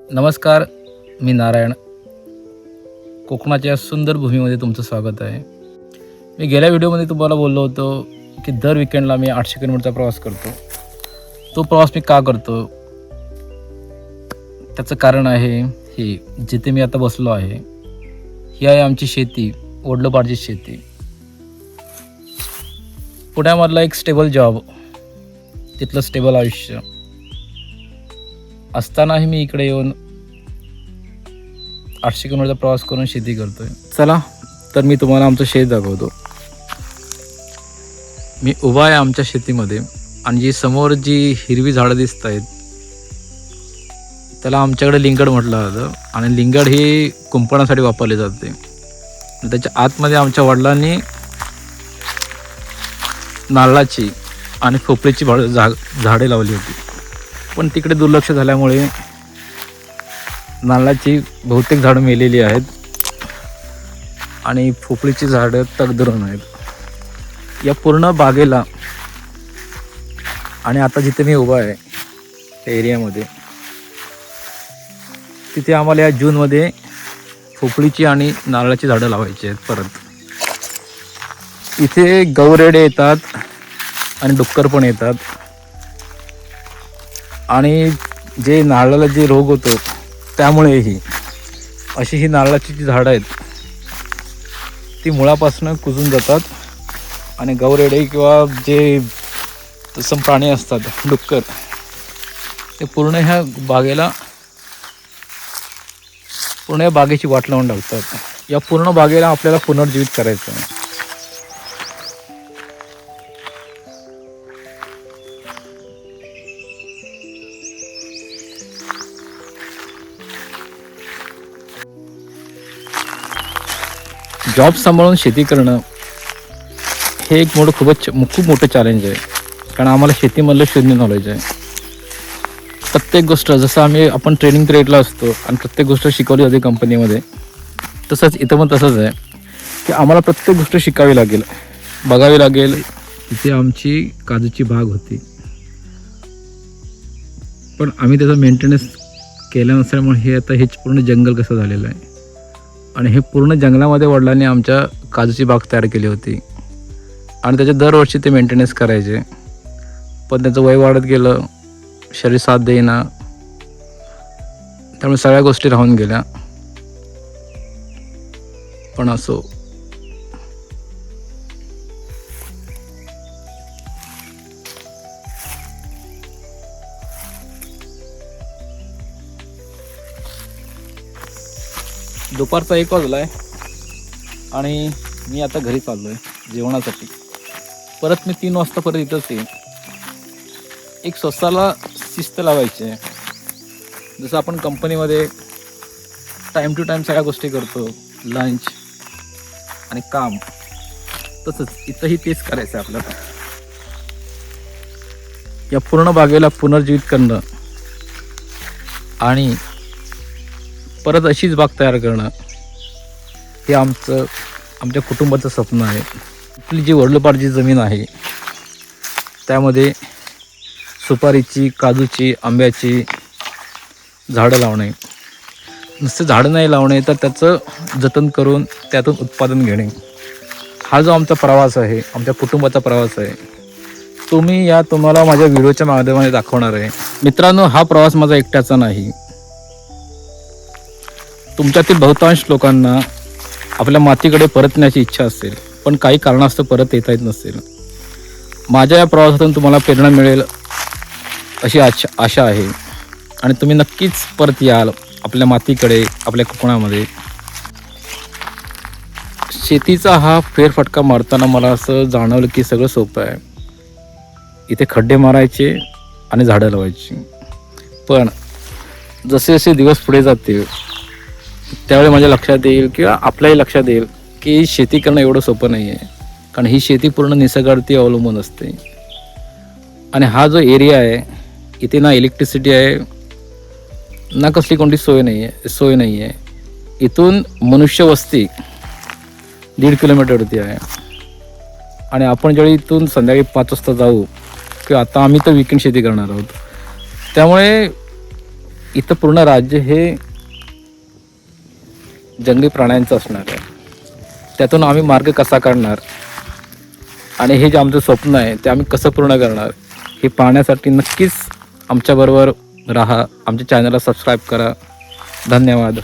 नमस्कार, मी नारायण. कोकणाच्या सुंदर भूमीमध्ये तुमचं स्वागत आहे. मी गेल्या व्हिडिओमध्ये तुम्हाला बोललो होतो की दर विकेंडला मी 800 किलोमीटरचा प्रवास करतो. तो प्रवास मी का करतो त्याचं कारण आहे हे, जिथे मी आता बसलो आहे ही आहे आमची शेती, वडलोपारची शेती. पुण्यामधला एक स्टेबल जॉब, तिथलं स्टेबल आयुष्य असतानाही मी इकडे येऊन 800 किलोमीटरचा प्रवास करून शेती करतोय. चला तर मी तुम्हाला आमचं शेत दाखवतो. मी उभा आहे आमच्या शेतीमध्ये आणि जी समोर जी हिरवी झाडं दिसत आहेत त्याला आमच्याकडे लिंगड म्हटलं जातं आणि लिंगड ही कुंपणासाठी वापरले जाते. त्याच्या आतमध्ये आमच्या वडिलांनी नारळाची आणि खोपरीची झाडे लावली होती, पण तिकडे दुर्लक्ष झाल्यामुळे नारळाची बहुतेक झाडं मेलेली आहेत आणि खोपरीची झाडं तगधरून आहेत. या पूर्ण बागेला आणि आता जिथे मी उभा आहे त्या एरियामध्ये, तिथे आम्हाला या जूनमध्ये खोपरीची आणि नारळाची झाडं लावायची आहेत. परत इथे गौरेडे येतात आणि डुक्कर पण येतात आणि जे नारळाला जे रोग होतो त्यामुळेही अशी ही नारळाची जी झाडं आहेत ती मुळापासून कुजून जातात आणि गौरेडे किंवा जे तत्सम प्राणी असतात डुक्कर ते पूर्ण ह्या बागेची वाट लावून टाकतात. या पूर्ण बागेला आपल्याला पुनर्जीवित करायचं आहे. जॉब सांभाळून शेती करणं हे एक खूप मोठं चॅलेंज आहे, कारण आम्हाला शेतीमधलं शून्य नॉलेज आहे. प्रत्येक गोष्ट जसं आपण ट्रेनिंग पिरियडला असतो आणि प्रत्येक गोष्ट शिकवली जाते कंपनीमध्ये, तसंच इथं पण तसंच आहे की आम्हाला प्रत्येक गोष्ट शिकावी लागेल, बघावी लागेल. इथे आमची काजूची बाग होती, पण आम्ही त्याचा मेंटेनन्स केला नसल्यामुळे हेच पूर्ण जंगल कसं झालेलं आहे. आणि हे पूर्ण जंगलामध्ये वडिलांनी आमच्या काजूची बाग तयार केली होती आणि त्याचे दरवर्षी ते मेंटेनन्स करायचे, पण त्याचं वय वाढत गेलं, शरीर साथ देईना, त्यामुळे सगळ्या गोष्टी राहून गेल्या. पण असो, दुपारचा 1 वाजला आहे आणि मी आता घरी चाललो आहे जेवणासाठी. परत मी 3 वाजता परत इथंच येईन. एक स्वतःला शिस्त लावायची आहे. जसं आपण कंपनीमध्ये टाईम टू टाईम सगळ्या गोष्टी करतो, लंच आणि काम, तसंच इथंही तेच करायचं आहे आपल्याला. या पूर्ण बागेला पुनर्जीवित करणं आणि परत अशीच बाग तयार करणं हे आमच्या कुटुंबाचं स्वप्न आहे. आपली जी वडलोपारची जमीन आहे त्यामध्ये सुपारीची, काजूची, आंब्याची झाडं लावणे, नुसतं झाडं नाही लावणे तर त्याचं जतन करून त्यातून उत्पादन घेणे, हा जो आमचा प्रवास आहे, आमच्या कुटुंबाचा प्रवास आहे, तो मी तुम्हाला माझ्या व्हिडिओच्या माध्यमाने दाखवणार आहे. मित्रांनो, हा प्रवास माझा एकट्याचा नाही. तुमच्यातील बहुतांश लोकांना आपल्या मातीकडे परतण्याची इच्छा असेल, पण काही कारणास्तव परत येता येत नसेल. माझ्या या प्रवासातून तुम्हाला प्रेरणा मिळेल अशी आशा आहे आणि तुम्ही नक्कीच परत याल आपल्या मातीकडे, आपल्या कोकणामध्ये. शेतीचा हा फेरफटका मारताना मला असं जाणवलं की सगळं सोपं आहे. इथे खड्डे मारायचे आणि झाडं लावायची, पण जसे जसे दिवस पुढे जातील त्यावेळी माझ्या लक्षात येईल किंवा आपल्याही लक्षात येईल की शेती करणं एवढं सोपं नाही आहे, कारण ही शेती पूर्ण निसर्गावरती अवलंबून असते. आणि हा जो एरिया आहे इथे ना इलेक्ट्रिसिटी आहे, ना कसली कोणती सोय नाही आहे. इथून मनुष्यवस्ती 1.5 किलोमीटरवरती आहे आणि आपण ज्यावेळी इथून संध्याकाळी 5 वाजता जाऊ किंवा आता आम्ही तर विकेंड शेती करणार आहोत, त्यामुळे इथं पूर्ण राज्य हे जंगली प्राण्यांचं असणार आहे. त्यातून आम्ही मार्ग कसा काढणार आणि हे जे आमचं स्वप्न आहे ते आम्ही कसं पूर्ण करणार हे पाहण्यासाठी नक्कीच आमच्याबरोबर राहा. आमच्या चॅनलला सबस्क्राईब करा. धन्यवाद.